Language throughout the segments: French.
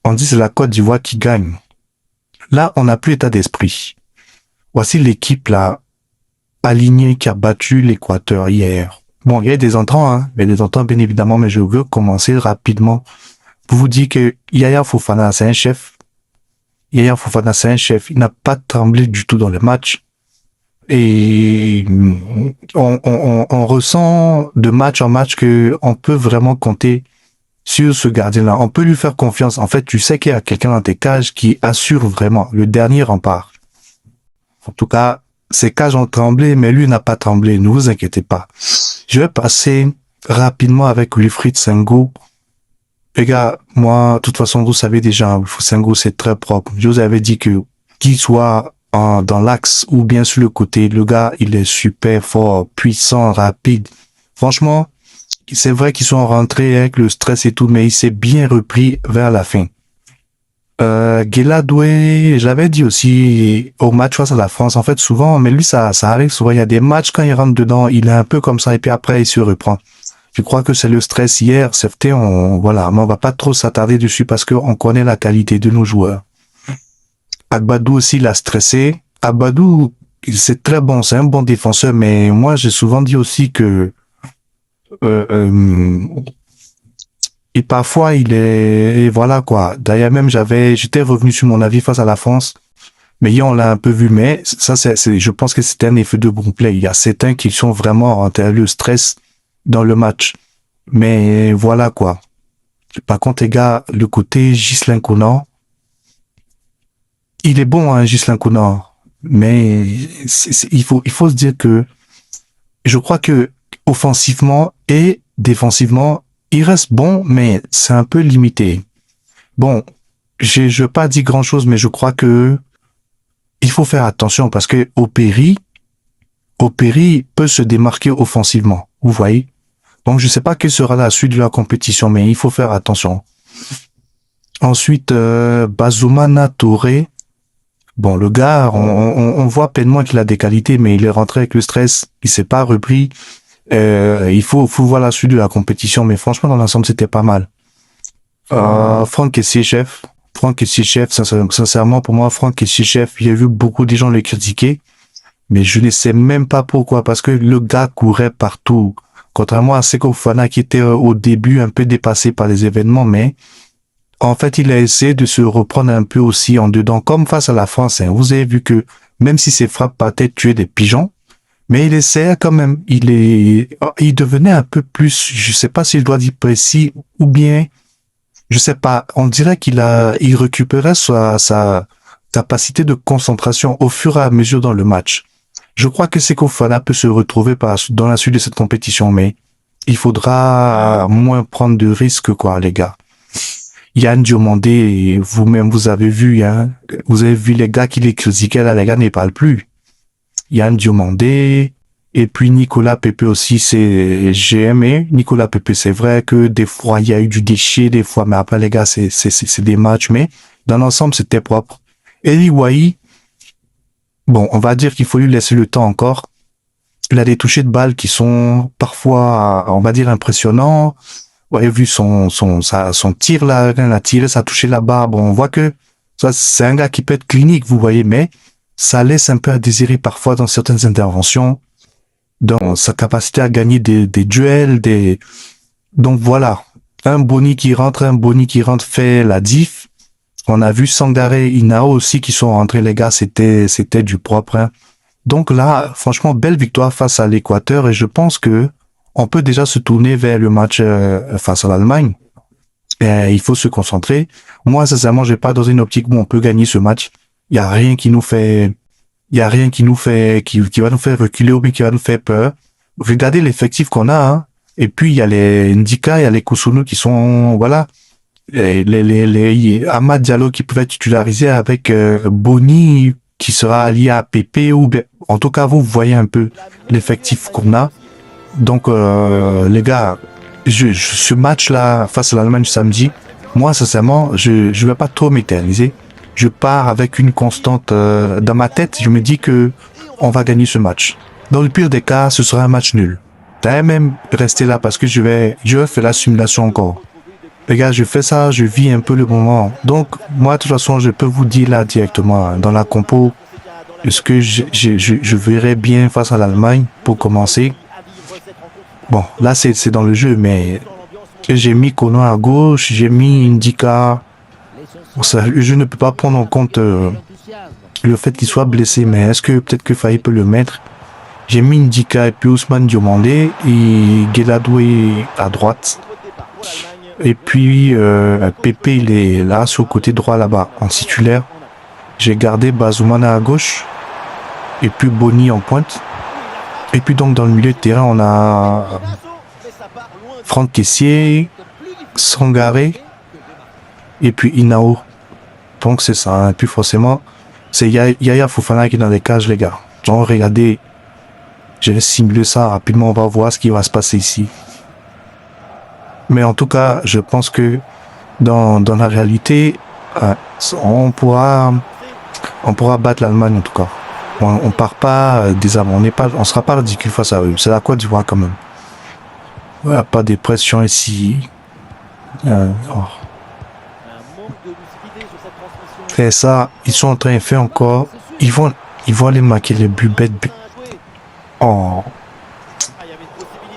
On dit c'est la Côte d'Ivoire qui gagne. Là, on n'a plus état d'esprit. Voici l'équipe là, alignée qui a battu l'Équateur hier. Bon, il y a des entrants, hein, mais des entrants bien évidemment, mais je veux commencer rapidement pour vous dire que Yaya Fofana, c'est un chef. Yaya Fofana, c'est un chef. Il n'a pas tremblé du tout dans le match. Et on ressent de match en match que on peut vraiment compter sur ce gardien-là. On peut lui faire confiance. En fait, tu sais qu'il y a quelqu'un dans tes cages qui assure vraiment le dernier rempart. En tout cas, ses cages ont tremblé, mais lui n'a pas tremblé. Ne vous inquiétez pas. Je vais passer rapidement avec Wilfried Senghou. Les gars, moi, de toute façon, vous savez déjà, Wilfried Senghou, c'est très propre. Je vous avais dit que qu'il soit dans l'axe ou bien sur le côté, le gars, il est super fort, puissant, rapide. Franchement, c'est vrai qu'ils sont rentrés avec le stress et tout, mais il s'est bien repris vers la fin. Guela Doué, je l'avais dit aussi au match face à la France. En fait, souvent, mais lui, ça arrive souvent. Il y a des matchs quand il rentre dedans, il est un peu comme ça et puis après, il se reprend. Je crois que c'est le stress hier. C'était, voilà, mais on va pas trop s'attarder dessus parce que on connaît la qualité de nos joueurs. Agbadou aussi l'a stressé. Agbadou, c'est très bon, c'est un bon défenseur, mais moi, j'ai souvent dit aussi que et parfois, il est, et voilà quoi. D'ailleurs même, j'étais revenu sur mon avis face à la France. Mais hier, on l'a un peu vu. Mais ça, je pense que c'était un effet de bon play. Il y a certains qui sont vraiment rentrés le stress dans le match. Mais voilà quoi. Par contre, les gars, le côté Ghislain Conor, il est bon, hein, Ghislain Conor. Mais il faut se dire que je crois que offensivement et défensivement, il reste bon, mais c'est un peu limité. Bon, je veux pas dire grand chose, mais je crois que il faut faire attention parce que Opéry peut se démarquer offensivement. Vous voyez? Donc, je sais pas quelle sera la suite de la compétition, mais il faut faire attention. Ensuite, Bazoumana Touré. Bon, le gars, on voit pleinement qu'il a des qualités, mais il est rentré avec le stress. Il s'est pas repris. Il faut voir la suite de la compétition, mais franchement, dans l'ensemble, c'était pas mal. Franck Kessié-Chef. Franck Kessié-Chef, sincèrement, pour moi, Franck Kessié-Chef, j'ai vu beaucoup de gens le critiquer, mais je ne sais même pas pourquoi, parce que le gars courait partout. Contrairement à Seko Fofana, qui était au début un peu dépassé par les événements, mais en fait, il a essayé de se reprendre un peu aussi en dedans, comme face à la France. Hein. Vous avez vu que même si ses frappes partaient tuer des pigeons, mais il essayait quand même. Il devenait un peu plus, je sais pas si je dois dire précis ou bien, je sais pas. On dirait il récupérait sa capacité de concentration au fur et à mesure dans le match. Je crois que Seko Fofana peut se retrouver dans la suite de cette compétition, mais il faudra moins prendre de risques, quoi, les gars. Yann Diomandé, vous-même, vous avez vu les gars qui les critiquaient, là, les gars ne parlent plus. Yann Diomandé, et puis Nicolas Pepe aussi, j'ai aimé. Nicolas Pepe, c'est vrai que des fois, il y a eu du déchet, des fois, mais après, les gars, c'est des matchs, mais dans l'ensemble, c'était propre. Eli Wahi, bon, on va dire qu'il faut lui laisser le temps encore. Il a des touchés de balles qui sont parfois, on va dire, impressionnants. Vous avez vu son tir là, il a tiré, ça a touché la barre. Bon, on voit que ça, c'est un gars qui peut être clinique, vous voyez, mais ça laisse un peu à désirer parfois dans certaines interventions, dans sa capacité à gagner des duels, donc voilà. Un Boni qui rentre fait la diff. On a vu Sangaré, Inao aussi qui sont rentrés, les gars, c'était du propre, hein. Donc là, franchement, belle victoire face à l'Équateur et je pense que on peut déjà se tourner vers le match face à l'Allemagne. Il faut se concentrer. Moi, sincèrement, j'ai pas dans une optique où on peut gagner ce match. Il y a rien qui va nous faire reculer ou bien qui va nous faire peur. Regardez l'effectif qu'on a, hein. Et puis il y a les Ndika, il y a les Kusunu qui sont, voilà, les Amad Diallo qui peuvent être titularisés avec Boni qui sera allié à Pepe ou bien, en tout cas vous voyez un peu l'effectif qu'on a. Donc les gars, ce match-là face à l'Allemagne samedi, moi sincèrement, je vais pas trop m'éterniser. Je pars avec une constante dans ma tête. Je me dis que on va gagner ce match. Dans le pire des cas, ce sera un match nul. T'as même resté là parce que je vais faire la simulation encore. Les gars, je fais ça, je vis un peu le moment. Donc, moi, de toute façon, je peux vous dire là directement, hein, dans la compo, ce que je verrais bien face à l'Allemagne pour commencer. Bon, là, c'est dans le jeu, mais j'ai mis Kono à gauche, j'ai mis Indika. Je ne peux pas prendre en compte le fait qu'il soit blessé, mais est-ce que peut-être que Faye peut le mettre? J'ai mis Indika et puis Ousmane Diomandé et Gueladoué à droite. Et puis Pepe, il est là, sur le côté droit là-bas, en titulaire. J'ai gardé Bazoumana à gauche. Et puis Boni en pointe. Et puis donc dans le milieu de terrain, on a Franck Kessié, Sangaré et puis Inao. Donc c'est ça. Et puis forcément, c'est Yaya Fofana qui est dans les cages, les gars. Donc regardez, je vais simuler ça rapidement, on va voir ce qui va se passer ici. Mais en tout cas, je pense que dans la réalité, on pourra battre l'Allemagne en tout cas. On part pas désarmé, on sera pas ridicule face à eux. C'est la Côte d'Ivoire quand même. Il n'y a pas de pression ici. Fait ça, ils sont en train de faire encore. Ils vont aller marquer les buts bêtes. Oh.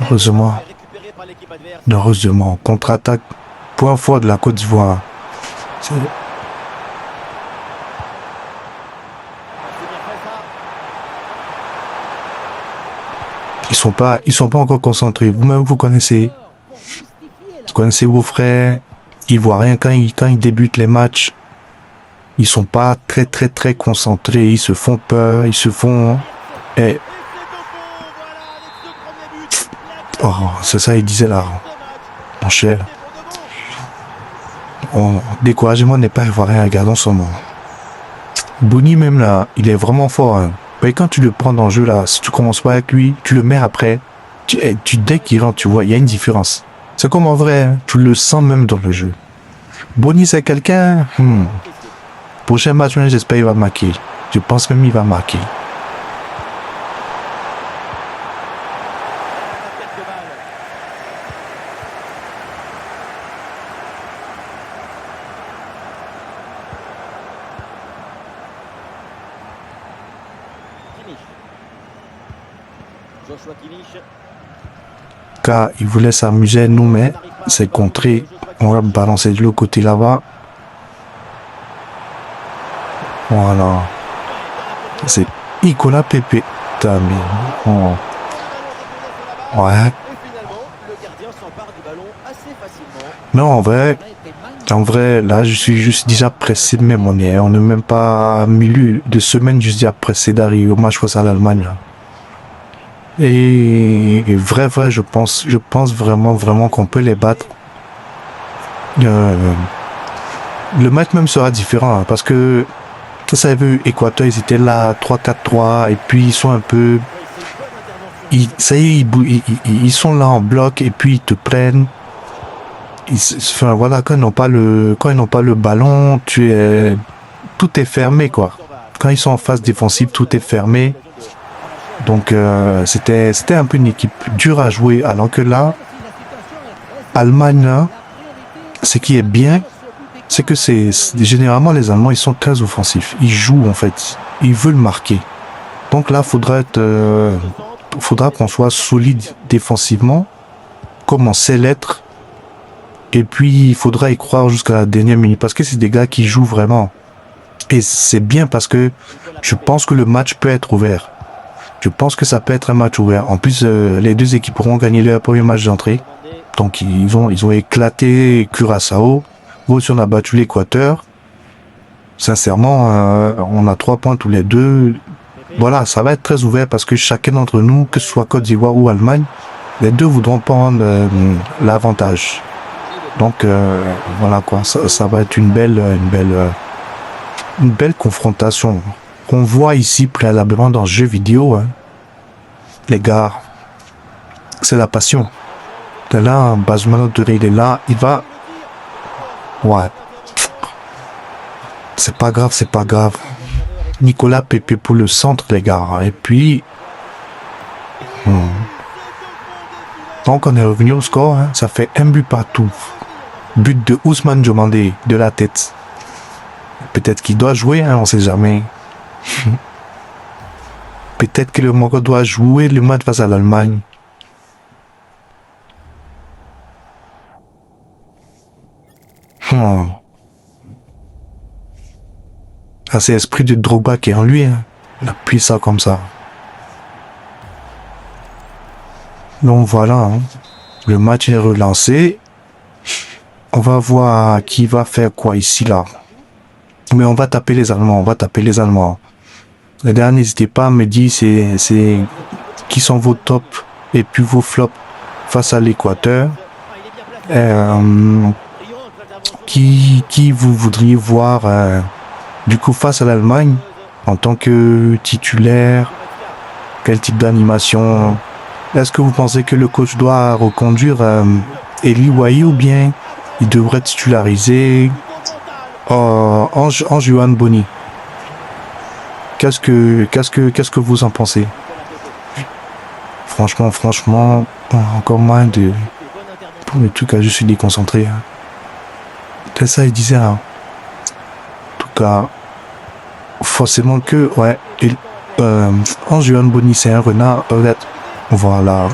Heureusement, contre-attaque, point fort de la Côte d'Ivoire. Ils sont pas encore concentrés. Vous-même, vous connaissez vos frères. Ils voient rien quand ils débutent les matchs. Ils sont pas très concentrés. Ils se font peur. Ils se font. Oh, c'est ça, il disait là. Mon cher. Découragement n'est pas ivoirien, regardons son nom. Boni même là, il est vraiment fort. Hein. Mais quand tu le prends dans le jeu là, si tu commences pas avec lui, tu le mets après, dès qu'il rentre, tu vois, il y a une différence. C'est comme en vrai, hein, tu le sens même dans le jeu. Boni c'est quelqu'un, prochain match, j'espère qu'il va marquer. Je pense même qu'il va marquer. Car il voulait s'amuser nous, mais c'est contré. On va balancer de l'autre côté là-bas. Voilà. C'est Nicolas Pepe. Oh. Ouais. Non, en vrai, là, je suis juste déjà pressé de même. On n'est même pas milieu de semaine, juste déjà pressé d'arriver au match face à l'Allemagne. Et vrai, je pense vraiment qu'on peut les battre. Le match même sera différent, hein, parce que, vous savez, Équateur, ils étaient là, 3-4-3, et puis ils sont un peu, ils sont là en bloc, et puis ils te prennent. Voilà, quand ils n'ont pas le ballon, tout est fermé, quoi. Quand ils sont en phase défensive, tout est fermé. Donc c'était un peu une équipe dure à jouer, alors que là, Allemagne, là, ce qui est bien, c'est que généralement les Allemands, ils sont très offensifs. Ils jouent en fait, ils veulent marquer. Donc là, faudra qu'on soit solide défensivement, comme on sait l'être. Et puis il faudra y croire jusqu'à la dernière minute, parce que c'est des gars qui jouent vraiment. Et c'est bien parce que je pense que le match peut être ouvert. Je pense que ça peut être un match ouvert. En plus, les deux équipes auront gagné leur premier match d'entrée. Donc, ils ont éclaté Curaçao. Nous aussi, on a battu l'Équateur. Sincèrement, on a 3 points tous les deux. Voilà, ça va être très ouvert parce que chacun d'entre nous, que ce soit Côte d'Ivoire ou Allemagne, les deux voudront prendre l'avantage. Donc, voilà quoi. Ça va être une belle confrontation. Qu'on voit ici préalablement dans ce jeu vidéo, hein. Les gars, c'est la passion. T'es là, Bazoumana Touré, il est là, il va. Ouais. C'est pas grave. Nicolas Pepe pour le centre, les gars. Et puis. Donc on est revenu au score, hein. Ça fait un but partout. But de Ousmane Diomandé, de la tête. Peut-être qu'il doit jouer, hein, on sait jamais. Peut-être que le Maroc doit jouer le match face à l'Allemagne. Hmm. Ah, c'est l'esprit de Drogba qui est en lui. Hein. Il appuie ça comme ça. Donc voilà, hein. Le match est relancé. On va voir qui va faire quoi ici, là. Mais on va taper les Allemands, on va taper les Allemands. Les gars, n'hésitez pas à me dire qui sont vos tops et puis vos flops face à l'Équateur. Qui vous voudriez voir du coup face à l'Allemagne en tant que titulaire? Quel type d'animation? Est-ce que vous pensez que le coach doit reconduire Eli Wahi ou bien il devrait titulariser en Johan Boni? Qu'est-ce que vous en pensez? Franchement, encore moins de pour le truc à je suis déconcentré. Hein. C'est ça, il disait. Hein. En tout cas, forcément que ouais, en Johan Boni c'est un renard. Voilà.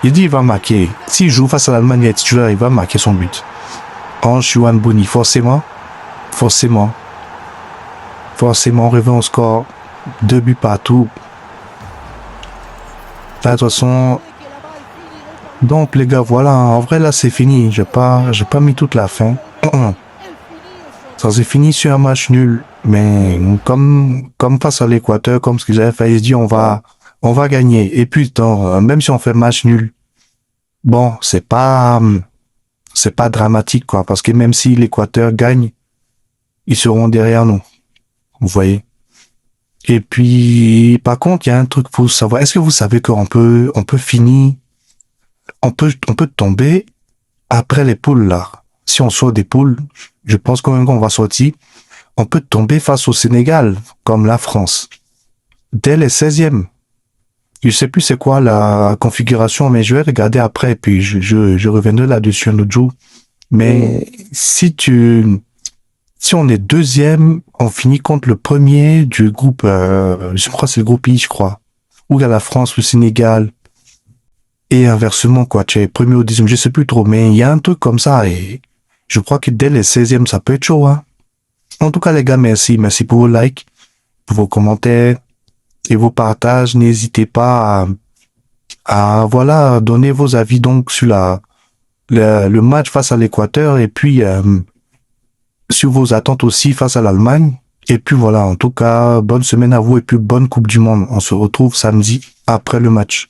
Il dit il va marquer. S'il joue face à l'Allemagne, il est titulaire, il va marquer son but. En Johan Boni, forcément, on revient au score. 2 buts partout. De toute façon, donc les gars, voilà, en vrai là c'est fini. J'ai pas mis toute la fin. Ça s'est fini sur un match nul. Mais comme face à l'Équateur, comme ce qu'ils avaient fait, ils se disent on va gagner. Et puis même si on fait match nul, bon, c'est pas dramatique quoi, parce que même si l'Équateur gagne, ils seront derrière nous. Vous voyez. Et puis, par contre, il y a un truc pour savoir. Est-ce que vous savez qu'on peut finir, on peut tomber après les poules, là. Si on sort des poules, je pense quand même qu'on va sortir. On peut tomber face au Sénégal, comme la France. Dès les 16e. Je sais plus c'est quoi la configuration, mais je vais regarder après, puis je reviendrai là-dessus un autre jour. Mais si on est deuxième, on finit contre le premier du groupe, je crois que c'est le groupe I, je crois. Où il y a la France, le Sénégal. Et inversement, quoi. Tu es premier ou deuxième, je sais plus trop, mais il y a un truc comme ça et je crois que dès les 16e, ça peut être chaud, hein. En tout cas, les gars, merci. Merci pour vos likes, pour vos commentaires et vos partages. N'hésitez pas à voilà, donner vos avis donc sur le match face à l'Équateur et puis, sur vos attentes aussi face à l'Allemagne. Et puis voilà, en tout cas, bonne semaine à vous et puis bonne Coupe du Monde. On se retrouve samedi après le match.